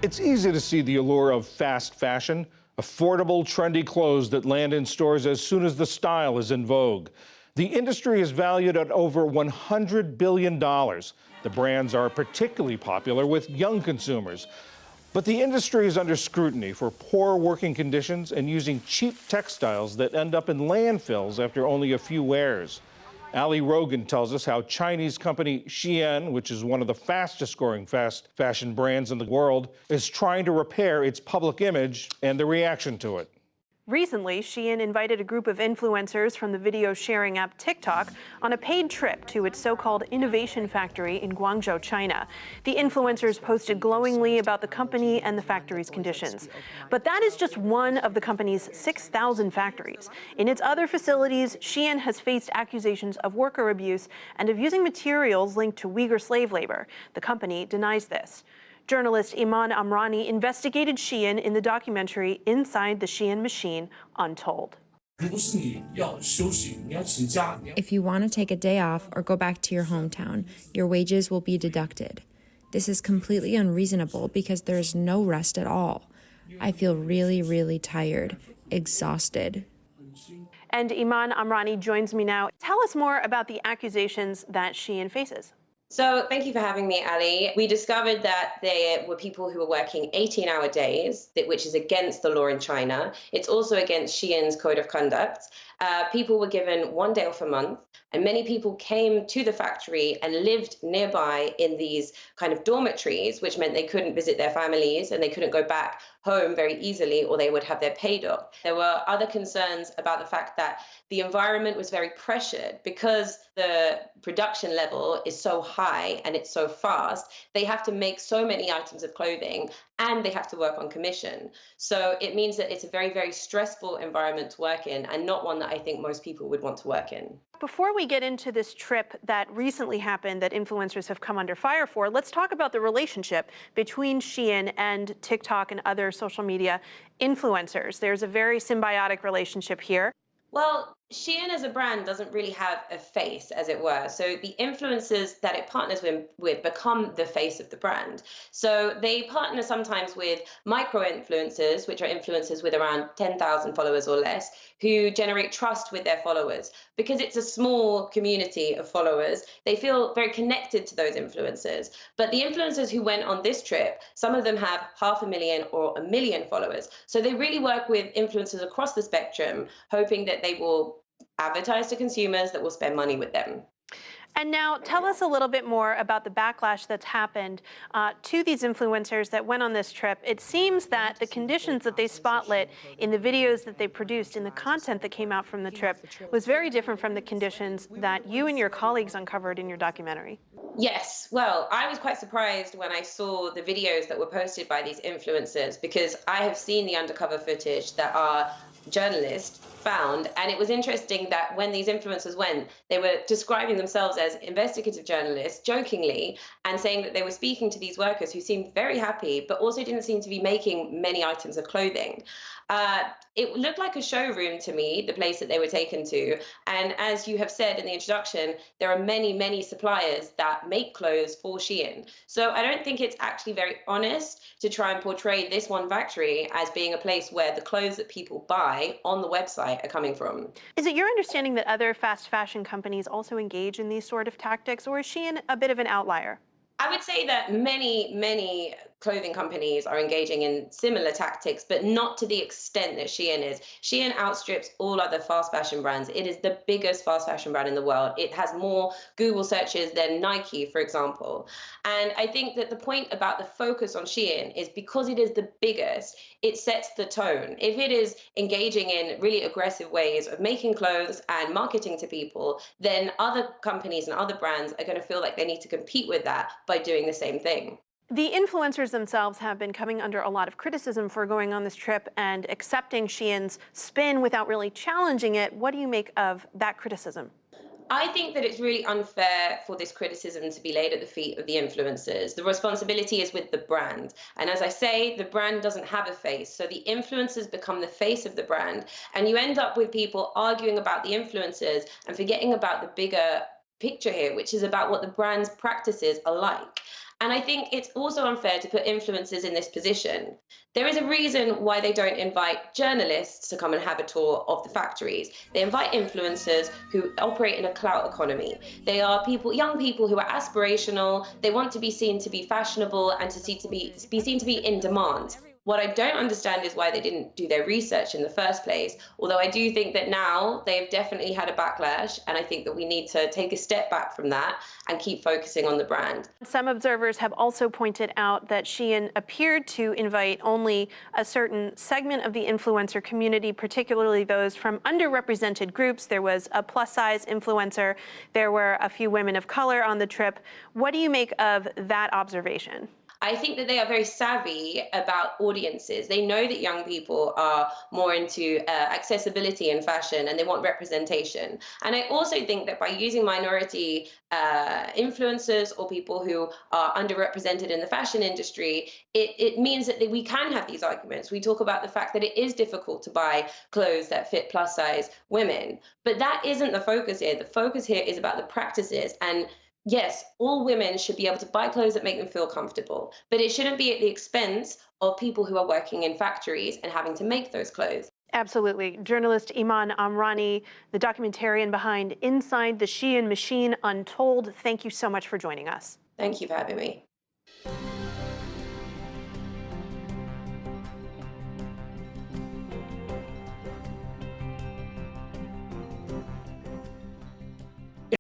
It's easy to see the allure of fast fashion, affordable, trendy clothes that land in stores as soon as the style is in vogue. The industry is valued at over $100 billion. The brands are particularly popular with young consumers. But the industry is under scrutiny for poor working conditions and using cheap textiles that end up in landfills after only a few wears. Ali Rogan tells us how Chinese company Shein, which is one of the fastest growing fast fashion brands in the world, is trying to repair its public image and the reaction to it. Recently, Shein invited a group of influencers from the video sharing app TikTok on a paid trip to its so-called innovation factory in Guangzhou, China. The influencers posted glowingly about the company and the factory's conditions. But that is just one of the company's 6,000 factories. In its other facilities, Shein has faced accusations of worker abuse and of using materials linked to Uyghur slave labor. The company denies this. Journalist Iman Amrani investigated Shein in the documentary Inside the Shein Machine, Untold. If you want to take a day off or go back to your hometown, your wages will be deducted. This is completely unreasonable because there is no rest at all. I feel really, really tired, exhausted. And Iman Amrani joins me now. Tell us more about the accusations that Shein faces. So thank you for having me, Ali. We discovered that there were people who were working 18-hour days, which is against the law in China. It's also against Shein's code of conduct. People were given 1 day off a month, and many people came to the factory and lived nearby in these kind of dormitories, which meant they couldn't visit their families and they couldn't go back home very easily, or they would have their pay docked. There were other concerns about the fact that the environment was very pressured because the production level is so high and it's so fast. They have to make so many items of clothing and they have to work on commission. So it means that it's a very, very stressful environment to work in, and not one that I think most people would want to work in. Before we get into this trip that recently happened that influencers have come under fire for, let's talk about the relationship between Shein and TikTok and other social media influencers. There's a very symbiotic relationship here. Well, Shein as a brand doesn't really have a face, as it were. So the influencers that it partners with become the face of the brand. So they partner sometimes with micro-influencers, which are influencers with around 10,000 followers or less, who generate trust with their followers. Because it's a small community of followers, they feel very connected to those influencers. But the influencers who went on this trip, some of them have 500,000 or 1 million followers. So they really work with influencers across the spectrum, hoping that they will advertise to consumers that will spend money with them. And now tell us a little bit more about the backlash that's happened to these influencers that went on this trip. It seems that the conditions that they spotlit in the videos that they produced, in the content that came out from the trip, was very different from the conditions that you and your colleagues uncovered in your documentary. Yes, well, I was quite surprised when I saw the videos that were posted by these influencers, because I have seen the undercover footage that our journalists found, and it was interesting that when these influencers went, they were describing themselves as investigative journalists jokingly and saying that they were speaking to these workers who seemed very happy but also didn't seem to be making many items of clothing. It looked like a showroom to me, the place that they were taken to, and as you have said in the introduction, there are many, many suppliers that make clothes for Shein. So I don't think it's actually very honest to try and portray this one factory as being a place where the clothes that people buy on the website are coming from. Is it your understanding that other fast fashion companies also engage in these sort of tactics, or is Shein a bit of an outlier? I would say that many, many clothing companies are engaging in similar tactics, but not to the extent that Shein is. Shein outstrips all other fast fashion brands. It is the biggest fast fashion brand in the world. It has more Google searches than Nike, for example. And I think that the point about the focus on Shein is because it is the biggest, it sets the tone. If it is engaging in really aggressive ways of making clothes and marketing to people, then other companies and other brands are going to feel like they need to compete with that by doing the same thing. The influencers themselves have been coming under a lot of criticism for going on this trip and accepting Shein's spin without really challenging it. What do you make of that criticism? I think that it's really unfair for this criticism to be laid at the feet of the influencers. The responsibility is with the brand. And as I say, the brand doesn't have a face. So the influencers become the face of the brand. And you end up with people arguing about the influencers and forgetting about the bigger picture here, which is about what the brand's practices are like. And I think it's also unfair to put influencers in this position. There is a reason why they don't invite journalists to come and have a tour of the factories. They invite influencers who operate in a clout economy. They are people, young people who are aspirational. They want to be seen to be fashionable and to be seen to be in demand. What I don't understand is why they didn't do their research in the first place. Although I do think that now they've definitely had a backlash, and I think that we need to take a step back from that and keep focusing on the brand. Some observers have also pointed out that Shein appeared to invite only a certain segment of the influencer community, particularly those from underrepresented groups. There was a plus-size influencer. There were a few women of color on the trip. What do you make of that observation? I think that they are very savvy about audiences. They know that young people are more into accessibility and fashion, and they want representation. And I also think that by using minority influencers or people who are underrepresented in the fashion industry, it means that we can have these arguments. We talk about the fact that it is difficult to buy clothes that fit plus size women, but that isn't the focus here. The focus here is about the practices. And yes, all women should be able to buy clothes that make them feel comfortable, but it shouldn't be at the expense of people who are working in factories and having to make those clothes. Absolutely. Journalist Iman Amrani, the documentarian behind Inside the Shein Machine Untold. Thank you so much for joining us. Thank you for having me.